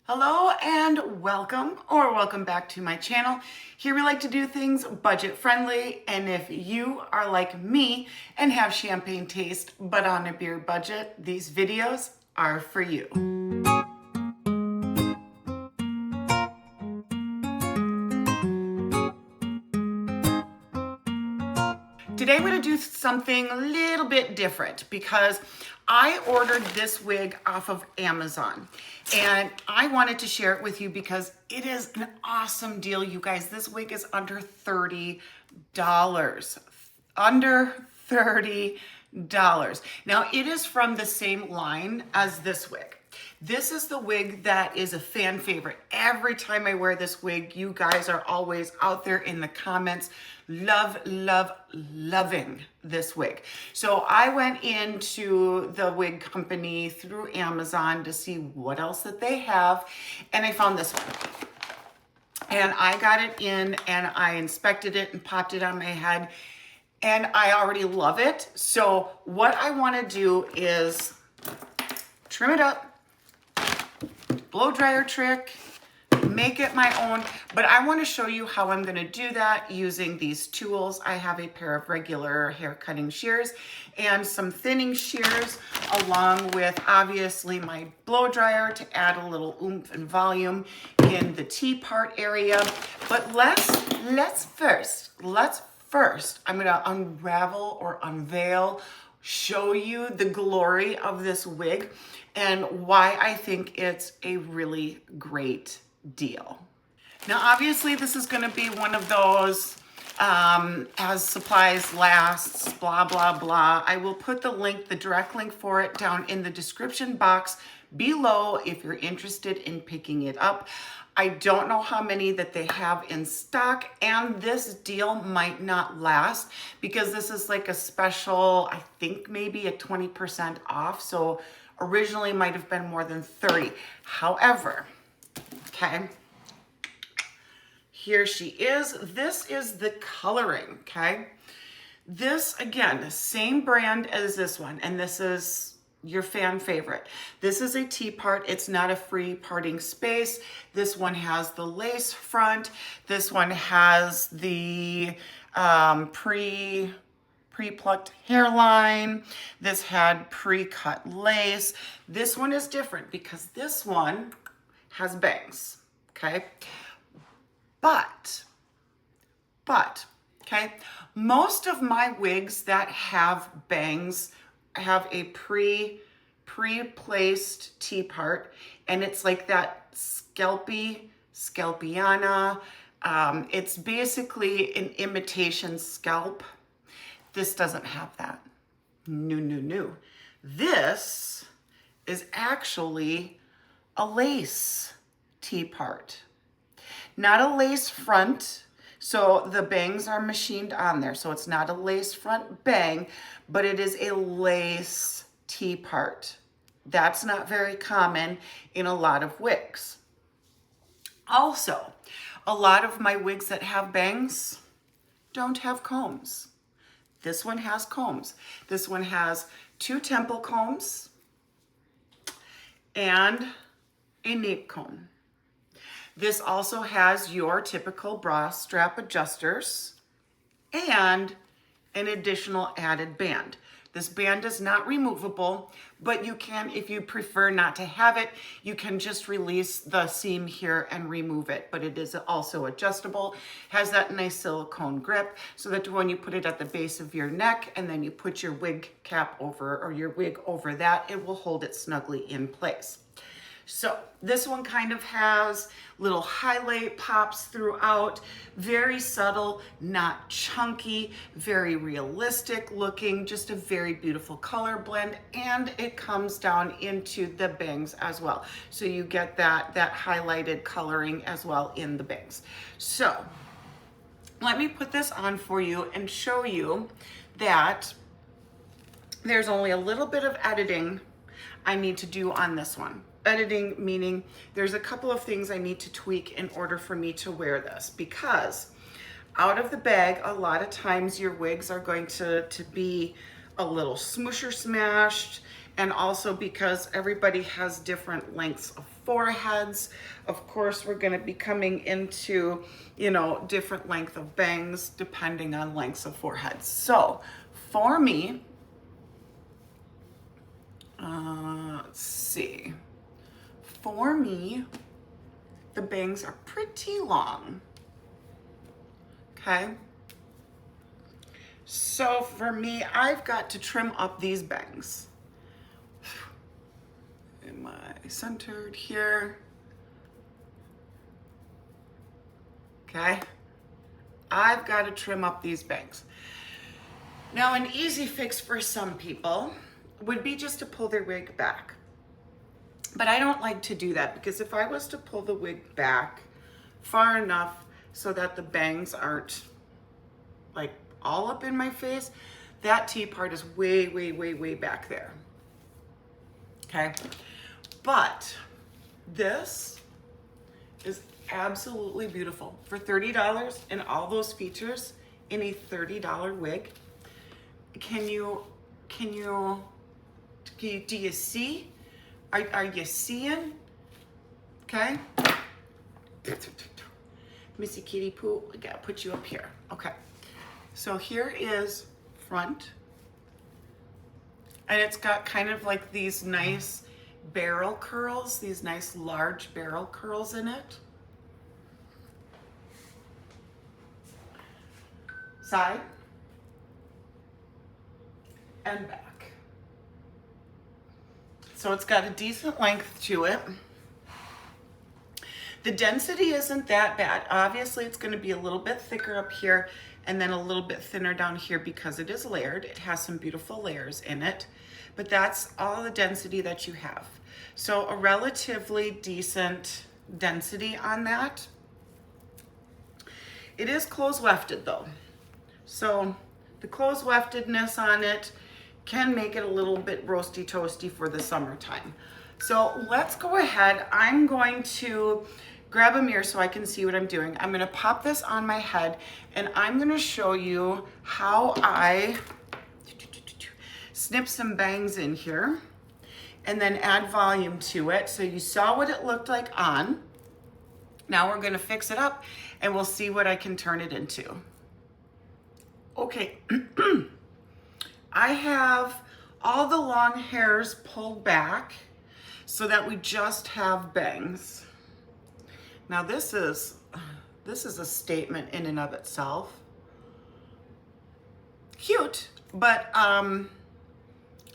Hello and welcome back to my channel. Here we like to do things budget friendly, and if you are like me and have champagne taste but on a beer budget, these videos are for you. Today I'm going to do something a little bit different because I ordered this wig off of Amazon and I wanted to share it with you because it is an awesome deal, you guys. This wig is under $30. Under $30. Now it is from the same line as this wig. This is the wig that is a fan favorite. Every time I wear this wig, you guys are always out there in the comments loving this wig. So I went into the wig company through Amazon to see what else that they have, and I found this one. And I got it in and I inspected it and popped it on my head, and I already love it. So what I want to do is trim it up, blow dryer trick, make it my own, but I want to show you how I'm going to do that using these tools. I have a pair of regular hair cutting shears and some thinning shears, along with obviously my blow dryer to add a little oomph and volume in the T part area. But let's first, I'm going to unravel or unveil, show you the glory of this wig and why I think it's a really great deal. Now, obviously, this is going to be one of those as supplies lasts, blah, blah, blah. I will put the link, the direct link for it down in the description box below if you're interested in picking it up. I don't know how many that they have in stock, and this deal might not last because this is like a special, I think maybe a 20% off. So originally might have been more than 30. However, okay, here she is. This is the coloring, okay? This, again, the same brand as this one, and this is your fan favorite. This is a T part. It's not a free parting space. This one has the lace front. This one has the pre-plucked hairline. This had pre-cut lace. This one is different because this one has bangs, okay? But, okay, most of my wigs that have bangs have a pre-placed T part, and it's like that scalpiana. It's basically an imitation scalp. This doesn't have that. No. This is actually a lace T part. Not a lace front, so the bangs are machined on there. So it's not a lace front bang, but it is a lace T part. That's not very common in a lot of wigs. Also, a lot of my wigs that have bangs don't have combs. This one has combs. This one has 2 temple combs and a nape comb. This also has your typical bra strap adjusters and an additional added band. This band is not removable, but you can, if you prefer not to have it, you can just release the seam here and remove it. But it is also adjustable, has that nice silicone grip so that when you put it at the base of your neck and then you put your wig cap over or your wig over that, it will hold it snugly in place. So this one kind of has little highlight pops throughout, very subtle, not chunky, very realistic looking, just a very beautiful color blend, and it comes down into the bangs as well. So you get that highlighted coloring as well in the bangs. So let me put this on for you and show you that there's only a little bit of editing I need to do on this one. Editing meaning there's a couple of things I need to tweak in order for me to wear this, because out of the bag, a lot of times your wigs are going to be a little smoosher smashed, And also because everybody has different lengths of foreheads. Of course, we're gonna be coming into, you know, different length of bangs depending on lengths of foreheads. So for me, let's see. For me, the bangs are pretty long, okay? So for me, I've got to trim up these bangs. Am I centered here? Okay. I've got to trim up these bangs. Now, an easy fix for some people would be just to pull their wig back. But I don't like to do that because if I was to pull the wig back far enough so that the bangs aren't like all up in my face, that T part is way, way, way, way back there. Okay. But this is absolutely beautiful. For $30 and all those features in a $30 wig, do you see? Are you seeing? Okay. Missy Kitty Poo, I gotta put you up here. Okay. So here is front. And it's got kind of like these nice barrel curls, these nice large barrel curls in it. Side and back. So it's got a decent length to it. The density isn't that bad. Obviously, it's going to be a little bit thicker up here and then a little bit thinner down here because it is layered. It has some beautiful layers in it, but that's all the density that you have. So a relatively decent density on that. It is close wefted though. So the close weftedness on it can make it a little bit roasty toasty for the summertime. So let's go ahead. I'm going to grab a mirror so I can see what I'm doing. I'm gonna pop this on my head and I'm gonna show you how I snip some bangs in here and then add volume to it. So you saw what it looked like on. Now we're gonna fix it up and we'll see what I can turn it into. Okay, I have all the long hairs pulled back so that we just have bangs. Now this is a statement in and of itself. Cute, but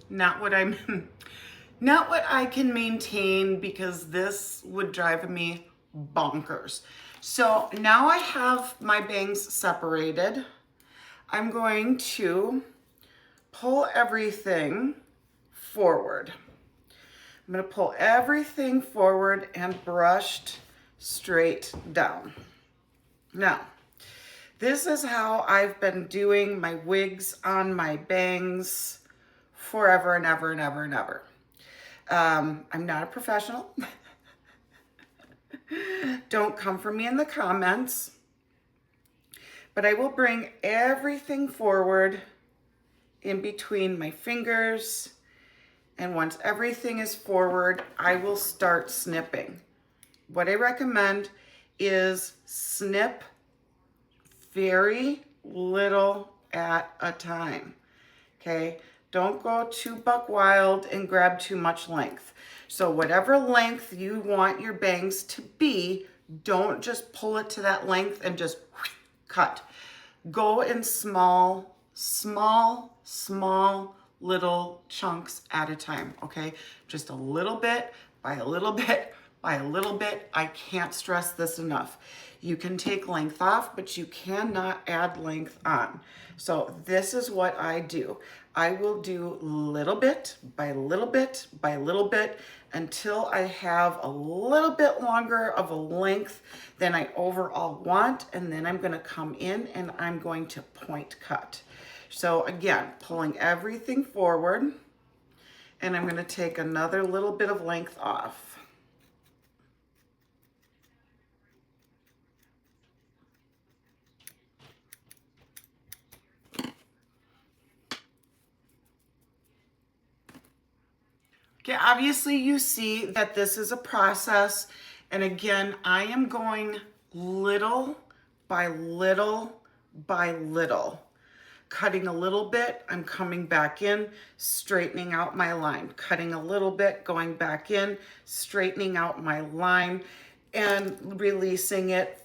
not what I can maintain because this would drive me bonkers. So now I have my bangs separated. I'm going to pull everything forward. I'm going to pull everything forward and brushed straight down. Now, this is how I've been doing my wigs on my bangs forever and ever and ever and ever. I'm not a professional. Don't come for me in the comments. But I will bring everything forward in between my fingers. And once everything is forward, I will start snipping. What I recommend is snip very little at a time, okay? Don't go too buck wild and grab too much length. So whatever length you want your bangs to be, don't just pull it to that length and just cut. Go in small little chunks at a time, okay? Just a little bit by a little bit by a little bit. I can't stress this enough. You can take length off, but you cannot add length on. So this is what I do. I will do little bit by little bit by little bit until I have a little bit longer of a length than I overall want. And then I'm gonna come in and I'm going to point cut. So again, pulling everything forward, and I'm gonna take another little bit of length off. Okay, obviously you see that this is a process. And again, I am going little by little by little. Cutting a little bit, I'm coming back in, straightening out my line. Cutting a little bit, going back in, straightening out my line, and releasing it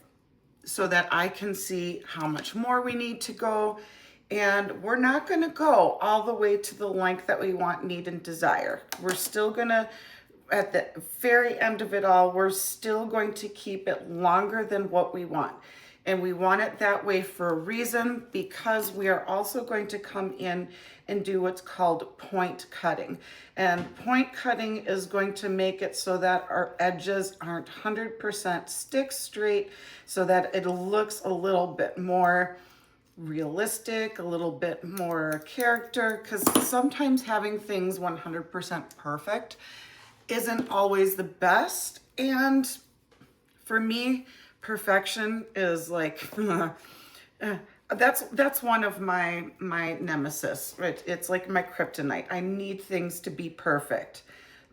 so that I can see how much more we need to go. And we're not gonna go all the way to the length that we want, need, and desire. We're still gonna, at the very end of it all, we're still going to keep it longer than what we want. And we want it that way for a reason, because we are also going to come in and do what's called point cutting. And point cutting is going to make it so that our edges aren't 100% stick straight, so that it looks a little bit more realistic, a little bit more character, because sometimes having things 100% perfect isn't always the best. And for me, perfection is like that's one of my nemesis, right? It's like my kryptonite. I need things to be perfect.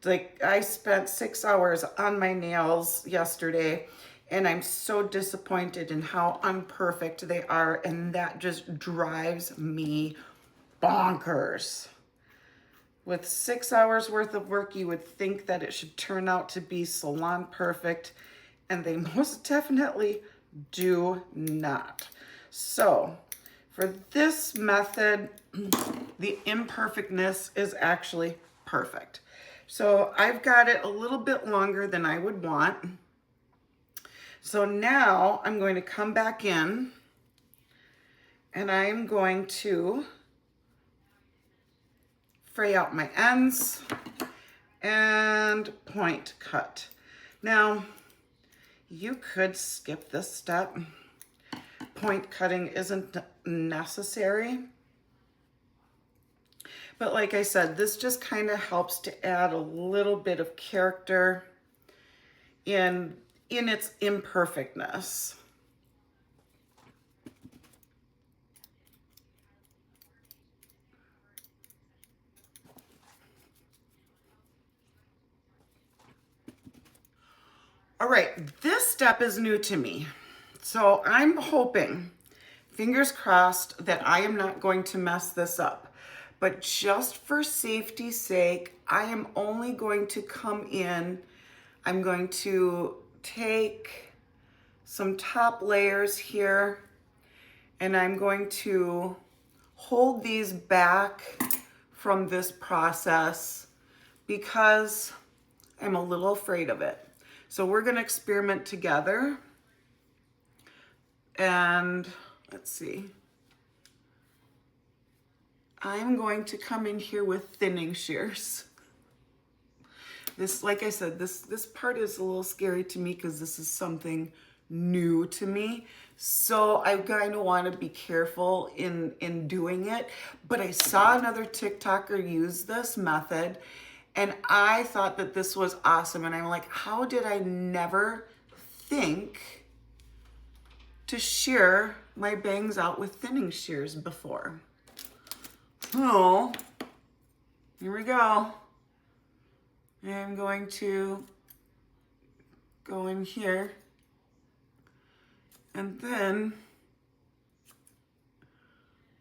Like, I spent 6 hours on my nails yesterday, and I'm so disappointed in how imperfect they are, and that just drives me bonkers. With 6 hours worth of work, you would think that it should turn out to be salon perfect, and they most definitely do not. So for this method, the imperfectness is actually perfect. So I've got it a little bit longer than I would want. So now I'm going to come back in, and I'm going to fray out my ends and point cut. Now, you could skip this step. Point cutting isn't necessary. But like I said, this just kind of helps to add a little bit of character in its imperfectness. All right, this step is new to me. So I'm hoping, fingers crossed, that I am not going to mess this up. But just for safety's sake, I am only going to come in. I'm going to take some top layers here, and I'm going to hold these back from this process because I'm a little afraid of it. So we're gonna experiment together. And let's see. I'm going to come in here with thinning shears. This, like I said, this part is a little scary to me because this is something new to me. So I kind of want to be careful in doing it. But I saw another TikToker use this method, and I thought that this was awesome. And I'm like, how did I never think to shear my bangs out with thinning shears before? So here we go. I'm going to go in here and then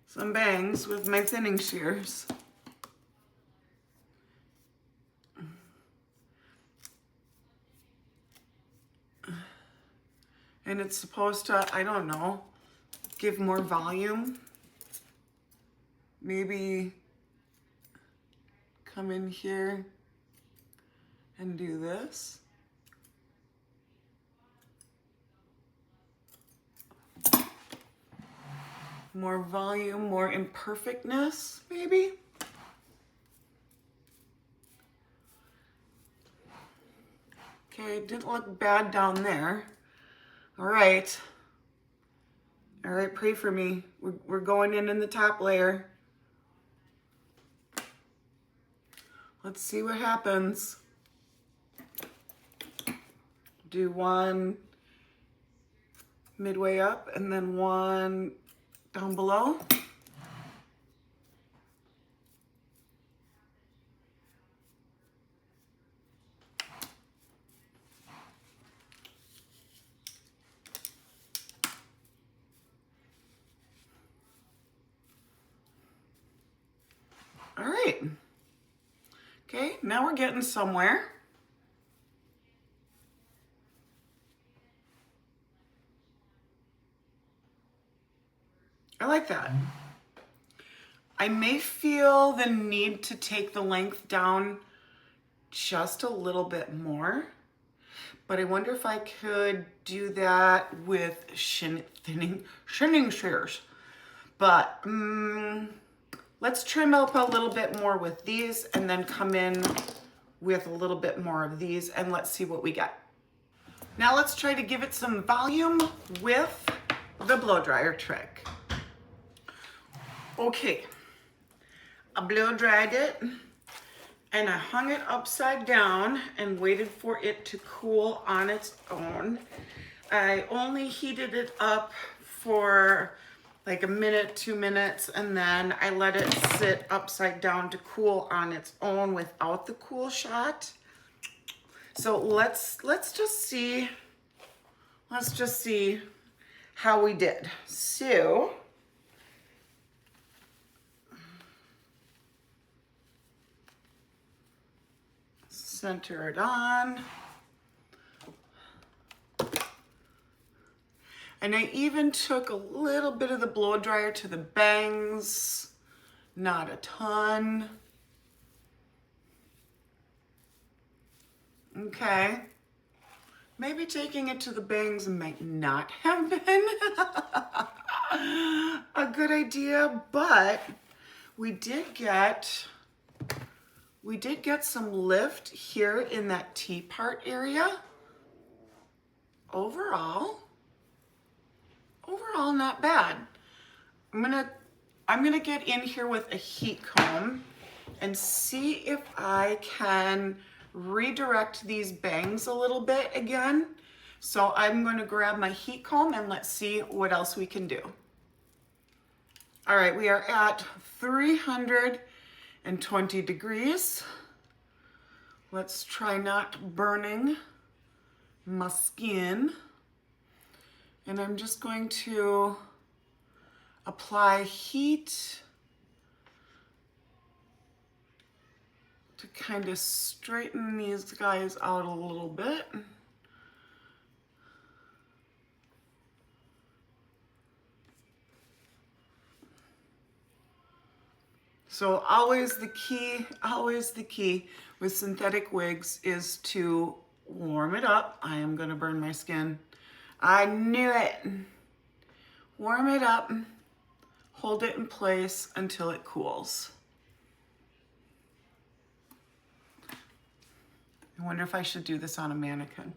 some bangs with my thinning shears. And it's supposed to, I don't know, give more volume. Maybe come in here and do this. More volume, more imperfectness, maybe. Okay, it didn't look bad down there. All right, pray for me. We're going in the top layer. Let's see what happens. Do one midway up and then one down below. right. Okay, now we're getting somewhere. I like that. I may feel the need to take the length down just a little bit more, but I wonder if I could do that with thinning shears. But let's trim up a little bit more with these and then come in with a little bit more of these and let's see what we get. Now let's try to give it some volume with the blow dryer trick. Okay, I blow dried it and I hung it upside down and waited for it to cool on its own. I only heated it up for like a minute, 2 minutes, and then I let it sit upside down to cool on its own without the cool shot. So let's just see how we did. So center it on. And I even took a little bit of the blow dryer to the bangs, not a ton. Okay. Maybe taking it to the bangs might not have been a good idea, but we did get some lift here in that T-part area. Overall, not bad. I'm gonna get in here with a heat comb and see if I can redirect these bangs a little bit again. So I'm going to grab my heat comb and let's see what else we can do. All right, we are at 320 degrees. Let's try not burning my skin. And I'm just going to apply heat to kind of straighten these guys out a little bit. So always the key with synthetic wigs is to warm it up. I am gonna burn my skin. I knew it. Warm it up, hold it in place until it cools. I wonder if I should do this on a mannequin.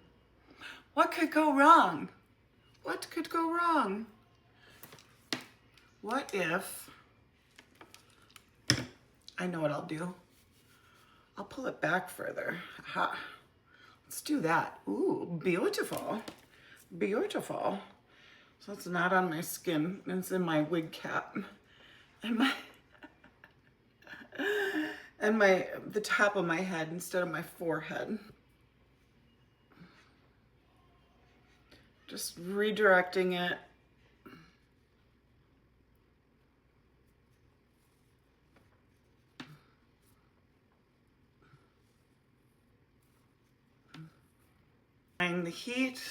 What could go wrong? What could go wrong? What if, I know what I'll do. I'll pull it back further. Aha. Let's do that. Ooh, beautiful. Beautiful. So it's not on my skin, it's in my wig cap. And the top of my head instead of my forehead. Just redirecting it. Applying the heat,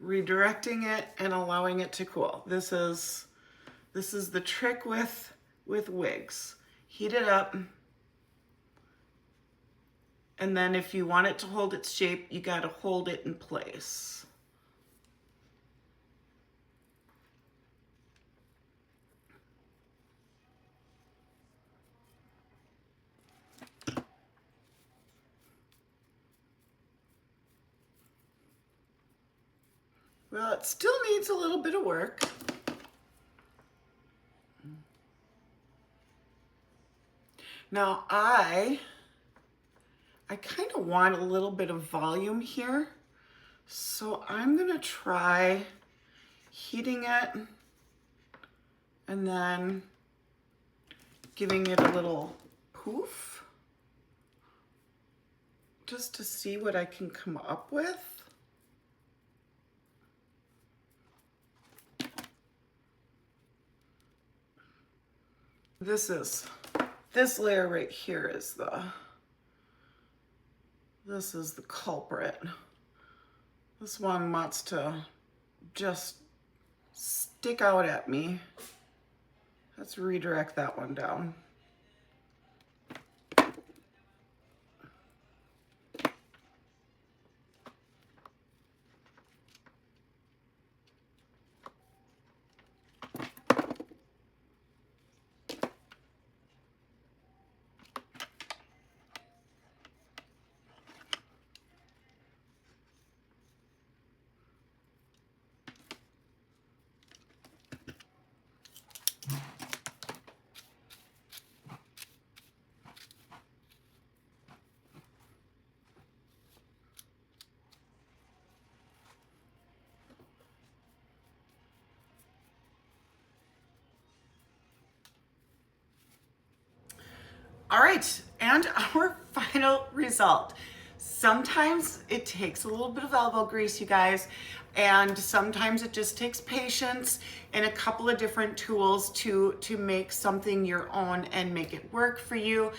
redirecting it, and allowing it to cool. This is the trick with wigs. Heat it up. And then if you want it to hold its shape, you got to hold it in place. Well, it still needs a little bit of work. Now I kind of want a little bit of volume here. So I'm gonna try heating it and then giving it a little poof just to see what I can come up with. This is this layer right here is this is the culprit. This one wants to just stick out at me. Let's redirect that one down. All right, and our final result. Sometimes it takes a little bit of elbow grease, you guys, and sometimes it just takes patience and a couple of different tools to make something your own and make it work for you.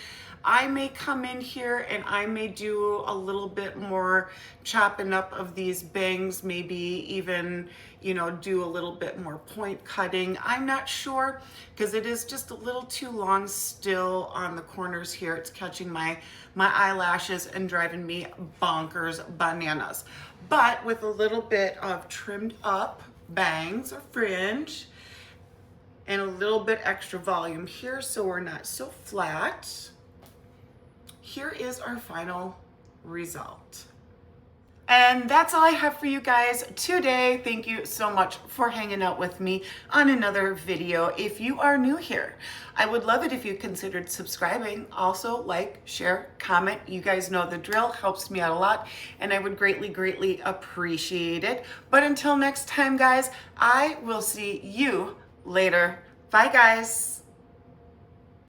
I may come in here and I may do a little bit more chopping up of these bangs, maybe even, you know, do a little bit more point cutting. I'm not sure, because it is just a little too long still on the corners here. It's catching my eyelashes and driving me bonkers bananas. But with a little bit of trimmed up bangs or fringe and a little bit extra volume here so we're not so flat, here is our final result. And that's all I have for you guys today. Thank you so much for hanging out with me on another video. If you are new here, I would love it if you considered subscribing. Also, like, share, comment. You guys know the drill. Helps me out a lot, and I would greatly, greatly appreciate it. But until next time, guys, I will see you later. Bye, guys.